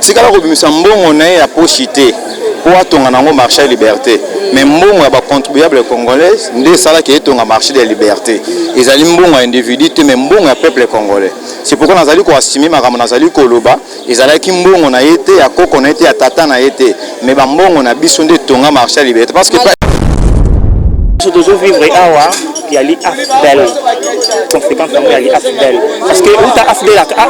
Tikala kobimisa mbongo na ya pochité pour atonga nango marché de liberté. Mais mbongo ya ba contribuable congolais ndé sala ki etonga marché de liberté. Ezali mbongo ya individu te mais mbongo ya peuple congolais. C'est pourquoi nazali ko assumer makambo nazali ko loba ezalaki mbongo na yete ya koko na yete ya tata na yete mais ba mbongo na biso ndé tonga marché de liberté parce que toujours vivre awa qui ali afdel conséquence yango ali afdel parce que uta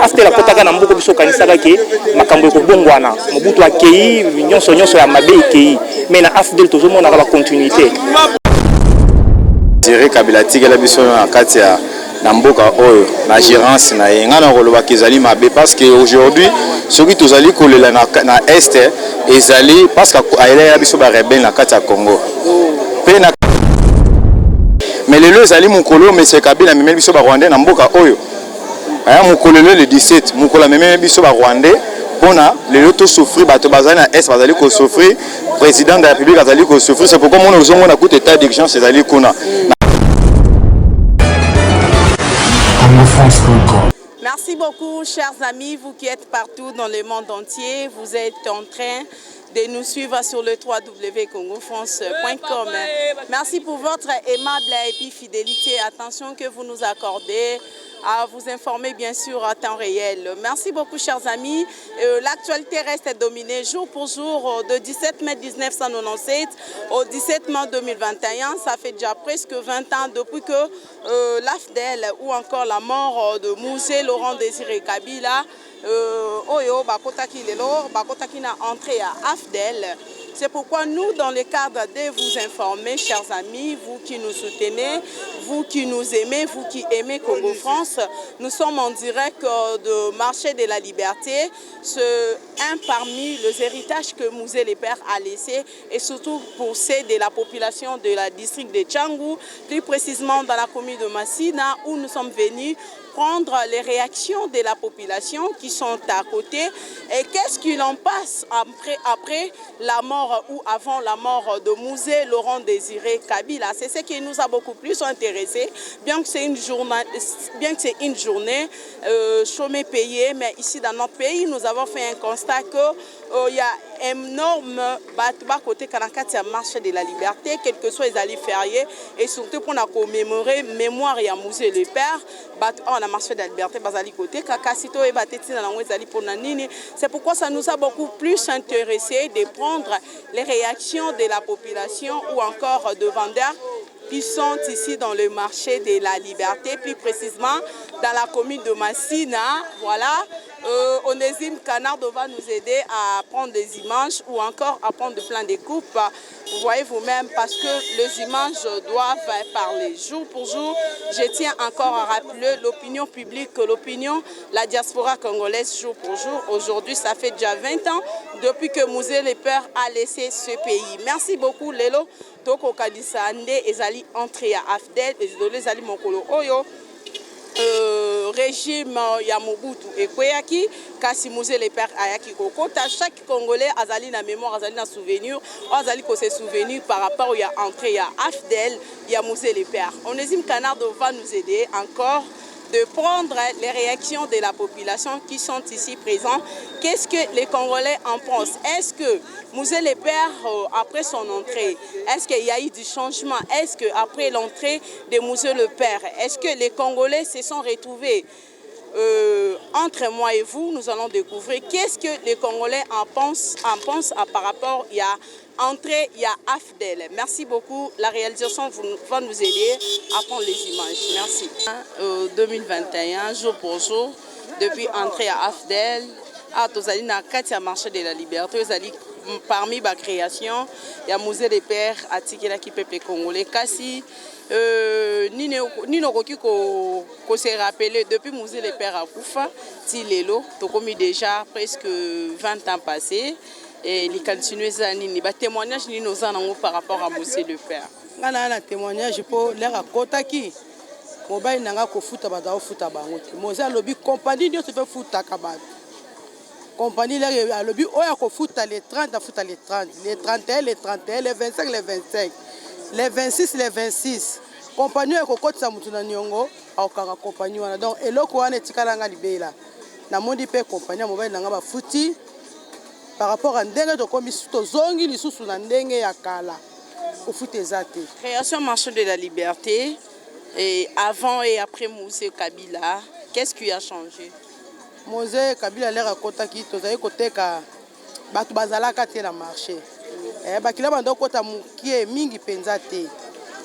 afdel akotaka na mboko biso kanisaka ke makambo ekobongwana mobutu akei nyonso ya mabe ekei mais na afdel toujours mona ba continuité dire Kabila tigela biso na kati ya na mboka oyo na gérance na yenga na koloba kezali mabe parce que aujourd'hui soki tozali kolela na est ezali parce que ayelela biso ba rebelle na kati ya Congo pe na mais les deux ali mukolo mais c'est Kabila memeli biso ba Rwandais na mboka oyo aya mukolo le 17 mukolo memeli biso ba Rwandais pona les autres souffrir bato bazali na est bazali ko souffrir président de la République bazali ko souffrir c'est pourquoi mon ozongo na coup état d'urgence ezali kuna. Merci beaucoup chers amis, vous qui êtes partout dans le monde entier, vous êtes en train de nous suivre sur le www.congofrance.com. Merci pour votre aimable et puis fidélité, attention que vous nous accordez à vous informer bien sûr en temps réel. Merci beaucoup chers amis. L'actualité reste dominée jour pour jour de 17 mai 1997 au 17 mai 2021. Ça fait déjà presque 20 ans depuis que l'AFDEL ou encore la mort de Mouzé Laurent Désiré Kabila Oyo Bakotaki Lelo Bakotaki na entré à AFDEL. C'est pourquoi nous, dans le cadre de vous informer, chers amis, vous qui nous soutenez, vous qui nous aimez, vous qui aimez Congo France, nous sommes en direct de Marché de la Liberté. Un parmi les héritages que Mouzé le Père a laissé et surtout pour ceux de la population de la district de Tchangou, plus précisément dans la commune de Massina, où nous sommes venus prendre les réactions de la population qui sont à côté et qu'est-ce qu'il en passe après la mort ou avant la mort de Mouzé Laurent Désiré Kabila. C'est ce qui nous a beaucoup plus intéressé, bien que c'est une journée chômée payée, mais ici dans notre pays, nous avons fait un constat que il y a énorme côté Kanakati à marché de la liberté, quels que soient les alliés fériés, et surtout pour commémorer mémoire et à Mouzé le Père, on a marché de la liberté, côté Kakasito et c'est pourquoi ça nous a beaucoup plus intéressé de prendre les réactions de la population ou encore de vendeurs qui sont ici dans le marché de la liberté, plus précisément dans la commune de Massina. Voilà, Onésime Canardo va nous aider à prendre des images ou encore à prendre plein de coupes. Vous voyez vous-même parce que les images doivent parler jour pour jour. Je tiens encore à rappeler l'opinion publique, l'opinion, la diaspora congolaise jour pour jour. Aujourd'hui, ça fait déjà 20 ans depuis que Mouzé le Père a laissé ce pays. Merci beaucoup Lelo. Toko Kadisa Nde ezali entré à AFDEL, ezali mokolo oyo régime ya Mobutu ekweyaki kasi Mouzé le Père ayaki kokota chaque Congolais azali na mémoire azali na souvenir azali ko se souvenir par rapport ya entrée à AFDEL ya Mouzé le Père. Onésime Canardo va nous aider encore de prendre les réactions de la population qui sont ici présents. Qu'est-ce que les Congolais en pensent? Est-ce que Mouzé le Père, après son entrée, est-ce qu'il y a eu du changement? Est-ce qu'après l'entrée de Mouzé le Père, est-ce que les Congolais se sont retrouvés entre moi et vous? Nous allons découvrir qu'est-ce que les Congolais en pensent par rapport à entrée, il y a AFDEL. Merci beaucoup. La réalisation va nous aider à prendre les images. Merci. 2021, jour pour jour, depuis entrée à AFDEL, à Tozali na Katia Marché de la Liberté, Tozali parmi ma création, il y a Mouzé le Père, Atikela qui peuple congolais, Kassi, Nino Koki ko se rappeler depuis Mouzé le Père à Koufa, Tilelo, Tokomi déjà presque 20 ans passés. Et les continuer à nini ba témoignage ni nos anango par rapport à Mouzé le Père. Ngana na témoignage pour l'air à Kotaki. Mobile nanga ko futa ba da futa bango. Moza lobby compagnie nyo se fait futa kabat. Compagnie là lobby oya ko futa les 30 futa les 30, les 31, les 31, les 25, les 25, les 26, les 26. Compagnie ko kotsa mutu na nyongo au kanga compagnie wana donc eloko wana tikala nga libela. Na mondi pe compagnie mobile nanga ba futi par rapport à ndenge tokomi tozongi lisusu na ndenge ya kala kofuta eza te. Création marché de la liberté, et avant et après Mose Kabila, qu'est-ce qui a changé? Mose Kabila l'air à kotaki tozali koteka batu bazalaka te na marché. Bakila bando kota mukie mingi penza te.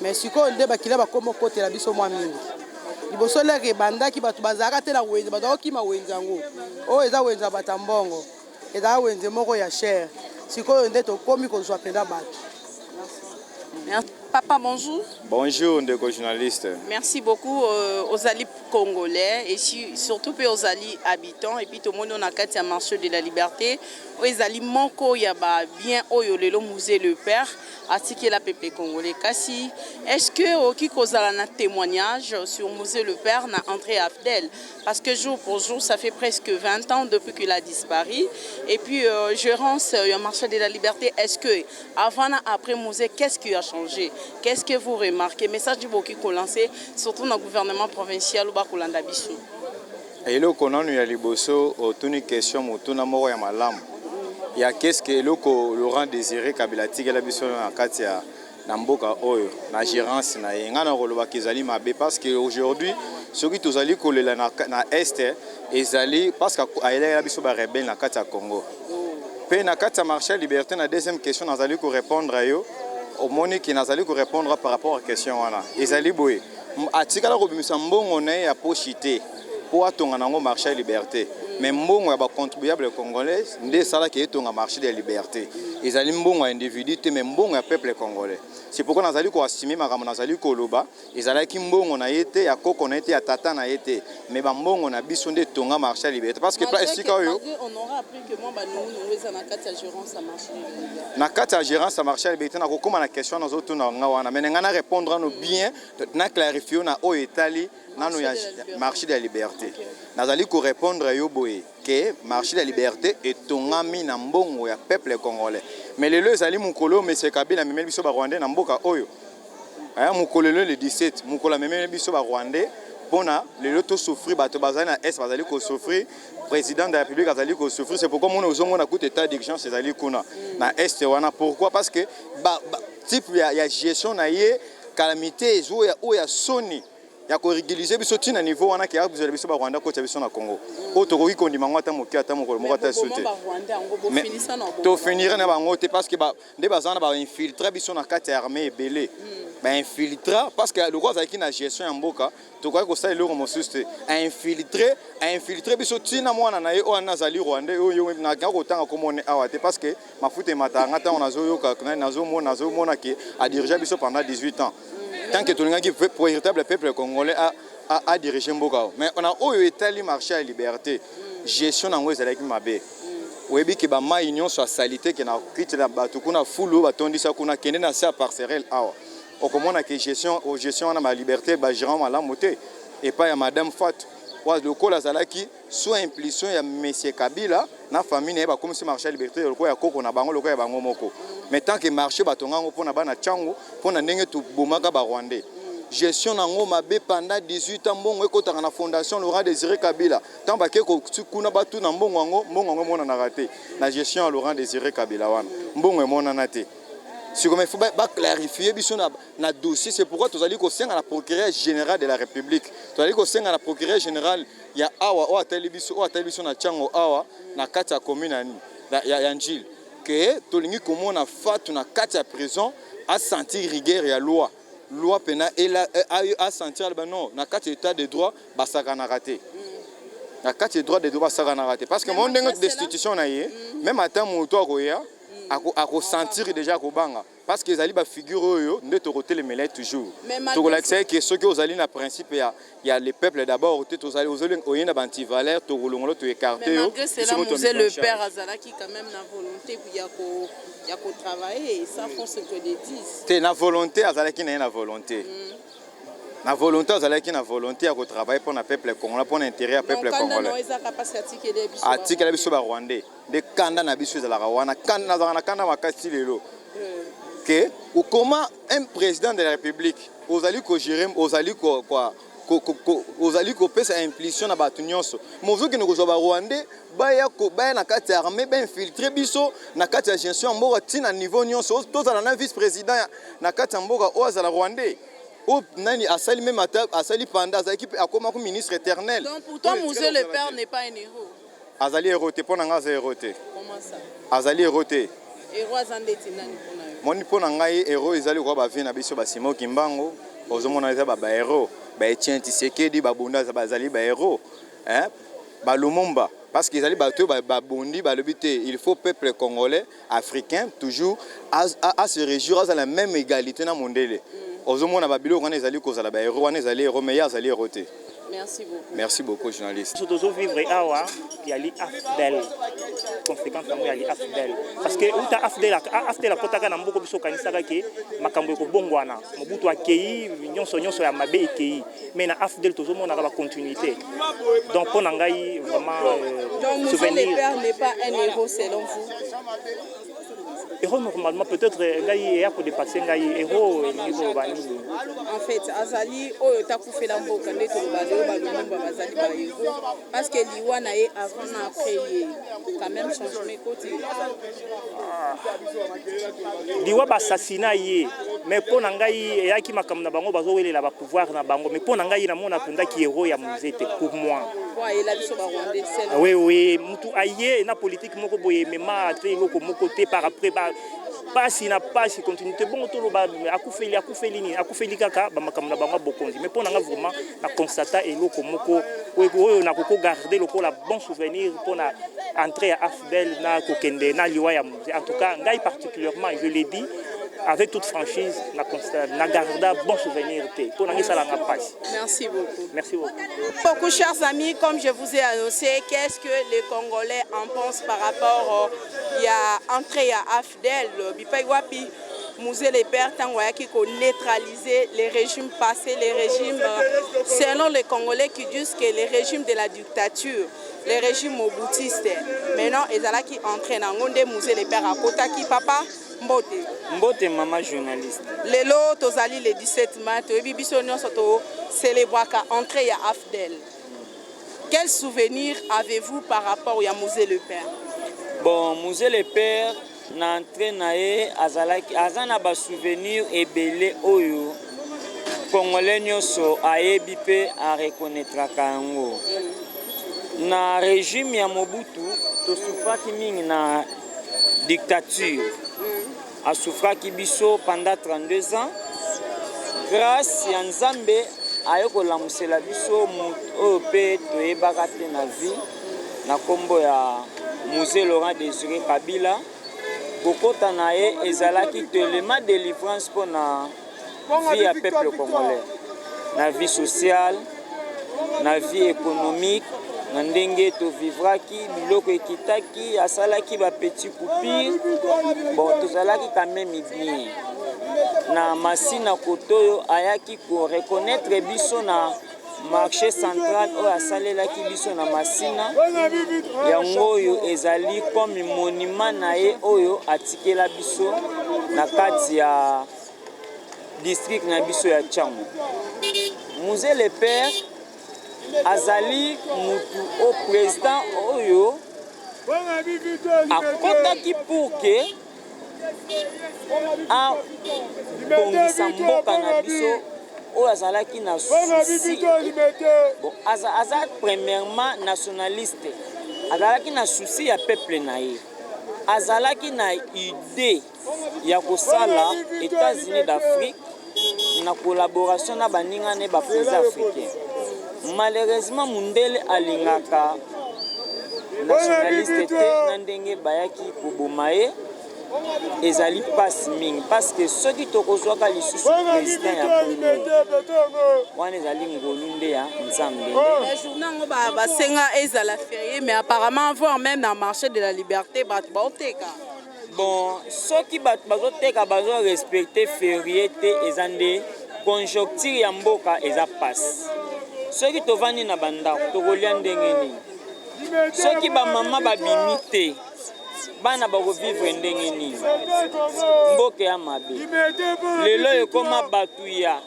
Mais siko nde bakila bakoma kotela biso mwa mingi. Liboso leke bandaki batu bazalaka te na wenze batu okima wenze yango. O eza wenze batambongo. Eza wenze moko ya cher. Siko nde tokomi kozwa penda batu. Merci. Papa, bonjour. Bonjour, ndeko journaliste. Merci beaucoup aux alliés congolais et surtout aux alliés habitants. Et puis tout le monde a un marché de la liberté. Aux alliés manko yaba bien oyolelo musée le père article la peuple congolais. Kasi, est-ce que qui cause un témoignage sur musée le père n'a entré Abdel? Parce que jour pour jour, ça fait presque 20 ans depuis qu'il a disparu. Et puis gérance un marché de la liberté. Est-ce que avant et après musée, qu'est-ce qui a changé? Qu'est-ce que vous remarquez? Message du Boki qu'on lancé, surtout dans le gouvernement provincial ou Bakulanda Bissou. on aura appris que moi ba nous eza na kati ya gérance à marché liberté. Na kati ya gérance à marché liberté na kokoma na question na zoto na nga wana mais nga répondre no bien na clarifier na o etali nanu ya marché de la liberté. Nazali ko répondre yo boye que marché de la liberté est tongami na mbongo ya peuple congolais. Mais le ezali mukolo monsieur Kabila memeli biso ba Rwandais na mboka oyo. Aya mukolo le 17 mukolo memeli biso ba Rwandais pona le loto souffrir bato bazali na est bazali ko souffrir président de la République azali ko souffrir c'est pourquoi mon ozongo na coup état d'urgence ezali kuna na est wana pourquoi parce que type ya gestion na ye calamité ezo ya oya soni ya ko régulariser biso tina niveau wana ki abuzela biso ba Rwanda ko biso na Congo oto ko iko ndima ngata moki ata moko moko ata sauter to finir na bango te parce que ba nde bazana ba infiltrer biso na carte armée belé ba infiltrer parce que le roi qui na gestion ya mboka to ko ça le mosuste infiltrer biso tina mwana na ye o anazali Rwanda oyo na ko tanga ko mone awate parce que mafute matanga ta on azo yoka nazo mona ki a diriger biso pendant 18 ans. Tant que tout le monde qui veut véritable peuple congolais a dirigé Mboka. Mais on a eu étalé marché à liberté. Gestion en Ouest avec Mabé. Webi ki ba ma union soit salité qui na quitte la batu kuna fulu batondi sa kuna kende na sa parcelle awa. O komona que gestion na ma liberté ba gérant mala moté et pas ya madame Fat. Wa le ko la zalaki soit implication ya monsieur Kabila na famille ba comme si marché à liberté le ko ya koko na bango le ko ya bango moko. Mais tant que marché batonga ngo pona bana chango pona ndenge tu bomaka ba Rwandais gestion nango mabe pendant 18 ans mbongo ekotanga na fondation Laurent Désiré Kabila tant ba ke ko kuna batu na mbongo ngo mona na raté na gestion Laurent Désiré Kabila wana mbongo mona na te si comme il faut ba clarifier biso na dossier c'est pourquoi tu allez ko senga la procureur général de la République tu allez ko senga la procureur général ya awa o atali biso na chango awa na kati ya commune ya Njil que tolingi komona fatu na kati ya prison a sentir rigueur ya loi pénale et a sentir non na kati état de droit basaka na raté na kati droit de droit basaka na raté parce que mon ndenge destitution na ye même ata moto akoya ako sentir déjà ko banga parce que ezali ba figure oyo nde to roter les mêlés toujours to ko l'accès que ceux qui ozali na principe ya le peuple d'abord to ozali oyena ba anti-valeur to rolongolo to écarter yo c'est le père Azalaki quand même na volonté ya ko travailler et ça font ce que les disent te na volonté Azalaki na volonté na volonté azalaki na volonté ya ko travailler pour na peuple congolais pour l'intérêt ya peuple congolais atikela biso ba Rwandais de kanda na biso za la wana kanda na kanda makasi lelo que ou comment un président de la République ozali ko gérer ozali quoi ozali kopesa impulsion na bato nyonso mozoki nokozwa ba Rwandais baya na kati ya armée ba infiltrer biso na kati ya gestion mboka tina niveau nyonso tozala na vice président na kati ya mboka o azala Rwandais o nani asali même asali panda za équipe akoma ko ministre éternel. Donc pourtant Musée le Père n'est pas un héros. Azali héros te pona nga za héros te. Comment ça? Azali héros te. Héros azandeti nani pona yo? Moni pona ngai héros ezali ko ba vie na biso ba Simon Kimbango ozomona eza ba héros ba Etienne Tshisekedi ba Bunda bazali ba héros hein ba Lumumba parce qu'ils allaient bateau ba Bondi ba lobité il faut peuple congolais africain toujours à se réjouir à la même égalité na mondele ozomona ba biloko wana ezali kozala ba héros wana ezali héros meilleur ezali héros te. Merci beaucoup. Merci beaucoup journaliste. Surtout vivre awa qui ali afdel conséquence yango ali afdel parce que uta afdel akotaka na mboko biso kanisaka ke makambo ekobongwana mobutu akei nyonso ya mabe ekei mais na afdel tozomona ba continuité donc pour ngai vraiment donc souvenir. Le Père n'est pas un héros selon vous? Héros normalement peut-être ngai ya ko dépasser ngai héros niveau bani. En fait azali oyo takufela mboka nde tolobalo balumumba bazali ba héros parce que liwa na ye avant na après quand même changement côté liwa ba assassinat ye mais pour ngai yaki makambo na bango bazowelela ba pouvoir na bango mais pour ngai na mona tunda ki héros ya musée pour moi. Oui, mutu aye na politique moko boye mema te loko moko te par après pasi na pasi continuité bon to loba akufeli ni akufeli kaka ba makamna bango bokonzi mais pona nga vraiment na constata eloko moko oyo na koko garder loko la bon souvenir pona entrer à Afdel na kokende na liwa ya musée en tout cas ngai particulièrement je l'ai dit avec toute franchise na garda bon souvenir pour ngi sala nga passe. Merci beaucoup. Merci beaucoup. Beaucoup chers amis, comme je vous ai annoncé, qu'est-ce que les Congolais en pensent par rapport à entrée à Afdel Bipaiwapi Musée les Pères Tangoya qui neutraliser les régimes passés, les régimes selon les Congolais qui disent que les régimes de la dictature, les régimes moboutistes. Maintenant, ils allaient qui entraînent en Gondé Musée les Pères à Kotaki papa Mbote. Mbote maman journaliste. Lelo tozali le 17 mars, bibiso nyonso to célébraka entrée à Afdel. Quel souvenir avez-vous par rapport au Musée le Père? Bon, Musée le Père na entrée nae azalaki azana ba souvenir ebele oyo Congolais nyonso ayebi pe a reconnaître kango. Na régime ya Mobutu to souffraki mingi na dictature. A souffraki biso pendant 32 ans. Grâce ya Nzambe ayoko lamusela biso oyo pe toyebaka te na vie na kombo ya Musée Laurent Désiré Kabila. Kokota na ye ezalaki tellement délivrance pour na vie ya peuple congolais. Na vie sociale, na vie économique, na ndenge to vivraki biloko ekitaki asalaki ba petit coupure. Bon tozalaki quand même bien. Na masina kotoyo ayaki ko reconnaître biso na marché central oyo asalelaki biso na masina yango oyo ezali comme monument na ye oyo atikela biso na kati ya district na biso ya Tchango. Musée le Père azali mutu au président oyo akotaki pour que a bongisa mboka na biso oyo azalaki na souci. Bon, aza premièrement nationaliste, azalaki na souci ya peuple na ye, azalaki na idée ya kosala États-Unis d'Afrique na collaboration na baninga ne ba président africain. Malheureusement mundele alingaka nationaliste te na ndenge bayaki koboma ye ezali passe mingi parce que ceux qui tokozwaka lisusu président ya Congo wana ezali ngolu nde ya Nzambe. Les journaux basenga ezala férié mais apparemment voir même dans le marché de la liberté bateka. Bon ceux qui bazoteka bazo respecter férié te ezande conjoncture ya mboka eza passe. Ceux qui tovani na bandako tokolia ndenge nini. Ceux qui ba mama babimi te bana bako vivre ndenge nini mboke ya mabe lelo ekoma batu ya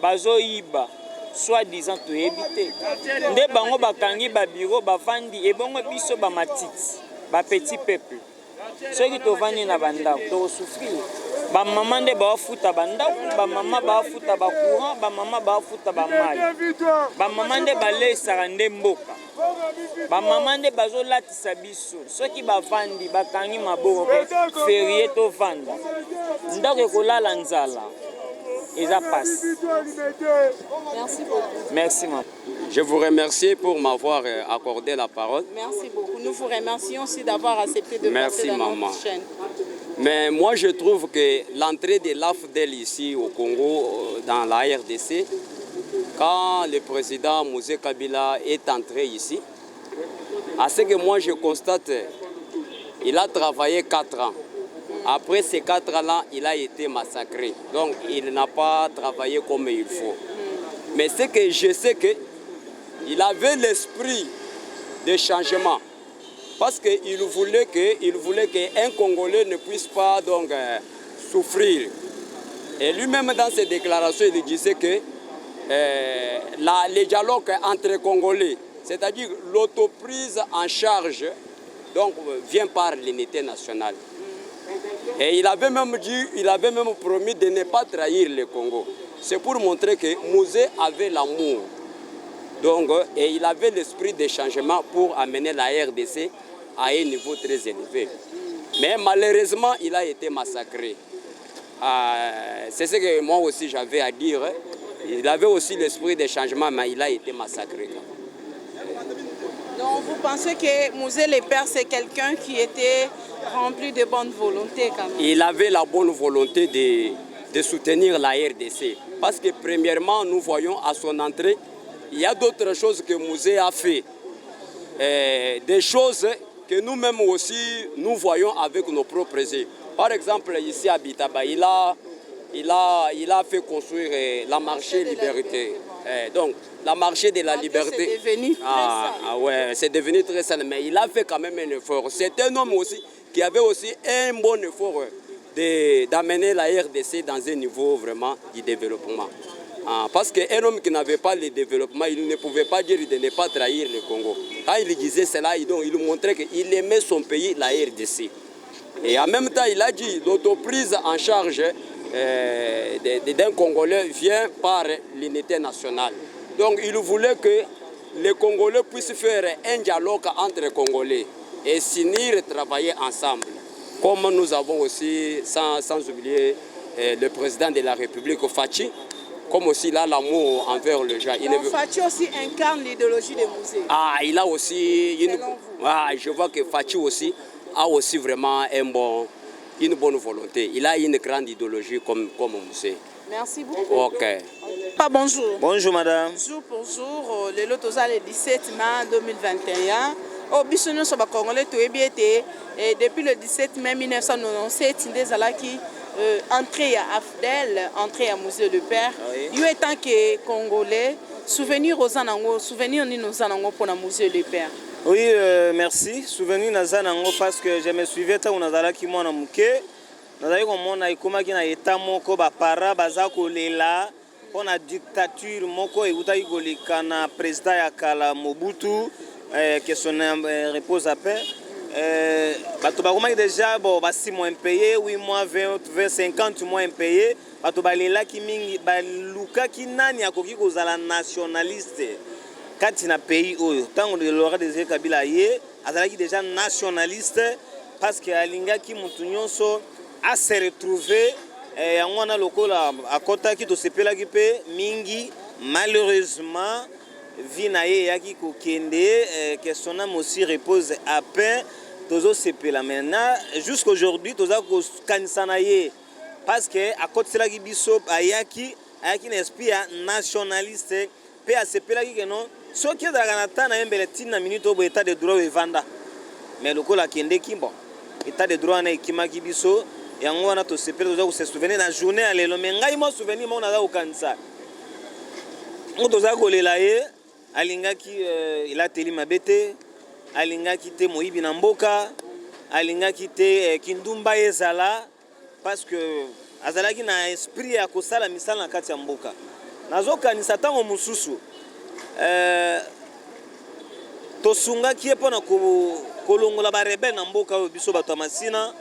bazoyiba soi-disant toyebi te nde bango bakangi babiro bavandi ebongo biso bamatiti bapetit peuple soki tovandi na bandako tokosouffrir bamama nde baofuta bandako bamama baofuta bacourant bamama baofuta bamai bamama nde balesaka nde mboka bamama nde bazolatisa biso soki bavandi bakangi maboko ke ferie tovanda ndako ekolala nzala eza pasi. Merci beaucoup. Merci maman. Je vous remercie pour m'avoir accordé la parole. Merci beaucoup. Nous vous remercions aussi d'avoir accepté de passer dans notre chaîne. Mais moi, je trouve que l'entrée de l'AFDEL ici au Congo, dans la RDC, quand le président Mosé Kabila est entré ici, à ce que moi je constate, il a travaillé 4 ans. Après ces 4 ans-là, il a été massacré. Donc, il n'a pas travaillé comme il faut. Mais ce que je sais qu'il avait l'esprit de changement. Parce qu'il voulait qu'un Congolais ne puisse pas donc, souffrir. Et lui-même, dans ses déclarations, il disait que le dialogue entre Congolais, c'est-à-dire l'autoprise en charge, donc, vient par l'unité nationale. Et il avait même promis de ne pas trahir le Congo. C'est pour montrer que Mosé avait l'amour. Donc, et il avait l'esprit de changement pour amener la RDC à un niveau très élevé. Mais malheureusement, il a été massacré. C'est ce que moi aussi j'avais à dire. Il avait aussi l'esprit de changement, mais il a été massacré. Donc, vous pensez que Mosé le Père, c'est quelqu'un qui était rempli de bonne volonté quand même? Il avait la bonne volonté de soutenir la RDC. Parce que premièrement, nous voyons à son entrée, il y a d'autres choses que Mosé a fait. Des choses que nous-mêmes aussi, nous voyons avec nos propres yeux. Par exemple, ici à Bitaba, il a fait construire la marché Liberté. Donc, la marché de la liberté. C'est devenu très sale. Ouais, c'est devenu très sale, mais il a fait quand même un effort. C'est un homme aussi qui avait aussi un bon effort d'amener la RDC dans un niveau vraiment du développement. Parce qu'un homme qui n'avait pas le développement, il ne pouvait pas dire de ne pas trahir le Congo. Quand il disait cela, il montrait qu'il aimait son pays, la RDC. Et en même temps, il a dit l'autoprise en charge d'un Congolais vient par l'unité nationale. Donc il voulait que les Congolais puissent faire un dialogue entre Congolais et s'unir et travailler ensemble. Comme nous avons aussi, sans oublier le président de la République, Fachi, comme aussi il a l'amour envers le gens. Fachi aussi incarne l'idéologie de Mosé. Il a aussi... je vois que Fachi aussi a aussi vraiment une bonne volonté. Il a une grande idéologie comme Mosé. Merci beaucoup. Ok. Bonjour. Bonjour madame. Jour pour jour, le lot le 17 mai 2021. Au Bissonio Soba Congolais, depuis le 17 mai 1997, il y a entrée à Afdel, entrée à Mosé le Père. Il est tant que Congolais, souvenir aux Anango, souvenir aux Anango pour Mosé le Père. Oui, merci. Souvenir aux Anango parce que je me suivais tant Nazala qui m'a namouké. Nazala comme on a écouté qui na état moko ba para bazako lela pour la dictature moko et utaï golikana président yakala Mobutu. Que son repose à paix. Bato bakomaki déjà bon 6 mois impayés, 8 mois, 20, 50 mois impayés. Bato balela ki mingi baluka ki nani akoki kozala nationaliste kati na pays oyo. Tango de Laurent Désiré Kabila ye azalaki déjà nationaliste parce que alingaki mutu nyonso a se retrouver yango wana lokola akotaki to sepelaki pe mingi malheureusement vie naye yaki kokende que son âme aussi repose à paix tozo sepela maintenant jusqu'aujourd'hui toza ko kanisa naye parce que à côté cela qui biso ayaki na esprit nationaliste pe a sepela ki non so ki da kanata na mbele tina minute obo état de droit evanda mais lokola kende kimbo état de droit na ikimaki biso yango wana to sepela toza ko se souvenir na journée à lelo mais ngai mo souvenir mo na za ko kanisa toza ko lela ye alingaki il a teli mabete alingaki te moyibi na mboka alingaki te kindumba ezala parce que azalaki na esprit ya kosala misala na kati ya mboka nazokanisa ntango mosusu tosungaki ye mpona kolongola barebele na mboka oyo biso bato ya masina.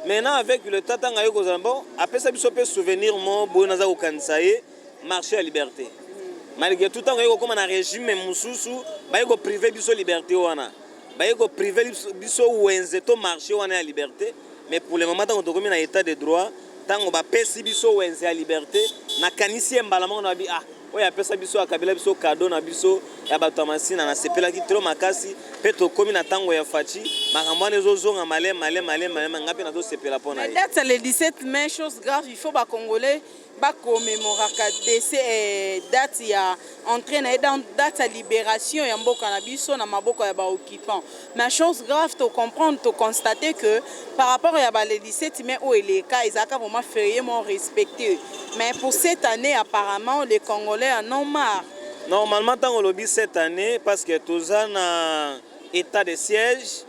Maintenant avec le temps ntango aye kozala bon apesa biso mpe souvenir mo boye naza kokanisa ye marché ya liberté. Malgré tout ntango aye kokóma na régime mosusu baye koprive biso liberté wana, baye koprive biso wenze to marché wana ya liberté. Mais pour le moment ntango tokomi na état de droit, ntango bapesi biso wenze ya liberté nakanisi ye mbala moko na babi oyo apesa biso akabela biso cadeau na biso ya bato ya masina nasepelaki tro makasi mpe tokomi na ntango ya faci makambo wana ezozonga malema nga mpe nazosepela mpo na ye. Date le 17 mai, chose grave, il faut Congolais commémoraka décès date ya entrée dans date à libération ya mboka na biso na maboko ya occupant. Mais chose grave to comprendre, to constater que par rapport à le 17 mai où les cas ils ont vraiment fériément respecté. Mais pour cette année apparemment les Congolais en ont marre. Normalement tant on lobby cette année parce que tous en état de siège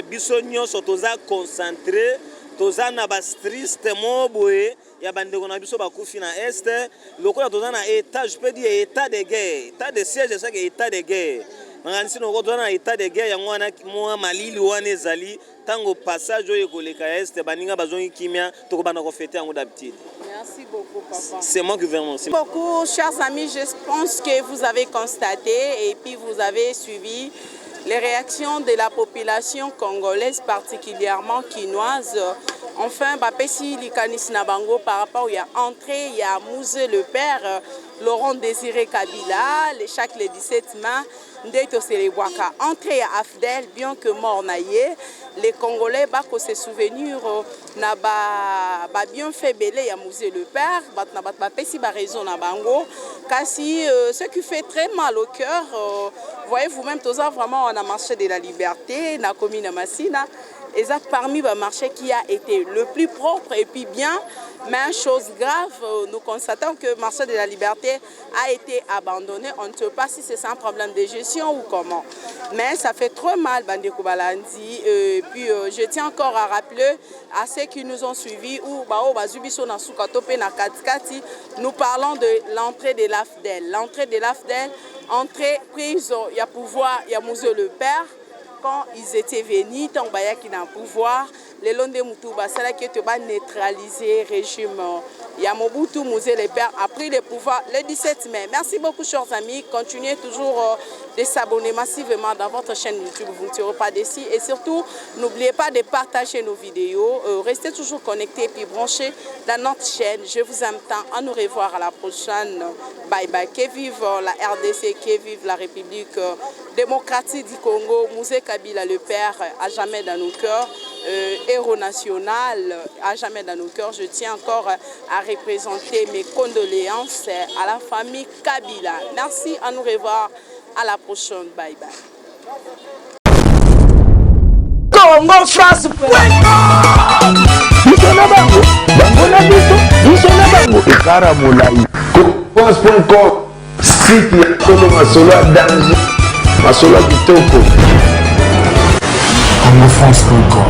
biso nyonso toza concentré toza na bas triste moboye ya bandeko na biso bakufi na este lokola toza na état, je peux dire état de guerre, état de siège, c'est que état de guerre. Nanganisi no toza na état de guerre yango wana mo malili wana ezali tango passage oyo koleka este baninga bazongi kimia tokobana ko fêter yango d'habitude. Merci beaucoup papa. C'est moi qui vous remercie. Beaucoup chers amis, je pense que vous avez constaté et puis vous avez suivi les réactions de la population congolaise, particulièrement quinoise. Enfin, Bapesi Likanis Nabango par rapport à entrée, il y a Mouzé le père, Laurent Désiré Kabila, chaque le 17 mai, Ndeto Selewaka. Entrée à Afdel, bien que mort naïe, les Congolais bako se souvenir na ba bien fait belé ya Mouzé le père, Bapesi ba raison Nabango. Kasi ce qui fait très mal au cœur, voyez vous-même, tous vraiment on a marché de la liberté, na commune Massina. Et ça parmi le marché qui a été le plus propre et puis bien, mais chose grave, nous constatons que le marché de la liberté a été abandonné. On ne sait pas si c'est un problème de gestion ou comment. Mais ça fait trop mal, Bandeko Balandi. Et puis je tiens encore à rappeler à ceux qui nous ont suivis, nous parlons de l'entrée de l'AFDEL. L'entrée de l'AFDEL, entrée prise, il y a pouvoir, il y a Mouzé le père. Quand ils étaient venus, tant qu'il y a un pouvoir, les Londres Moutouba, c'est là que tu vas neutraliser le régime. Yamobutu Mouzé le père a pris le pouvoir le 17 mai. Merci beaucoup, chers amis. Continuez toujours de s'abonner massivement dans votre chaîne YouTube. Vous ne serez pas déçus. Et surtout, n'oubliez pas de partager nos vidéos. Restez toujours connectés et puis branchés dans notre chaîne. Je vous aime tant. À nous revoir à la prochaine. Bye bye. Que vive la RDC, que vive la République démocratique du Congo. Mouzé Kabila le père, à jamais dans nos cœurs. Héros national, à jamais dans nos cœurs. Je tiens encore à représenter mes condoléances à la famille Kabila. Merci, à nous revoir à la prochaine. Bye bye. Congo France. Site ya Congo Masolo ya danger, Masolo ya kitoko. Congo France.com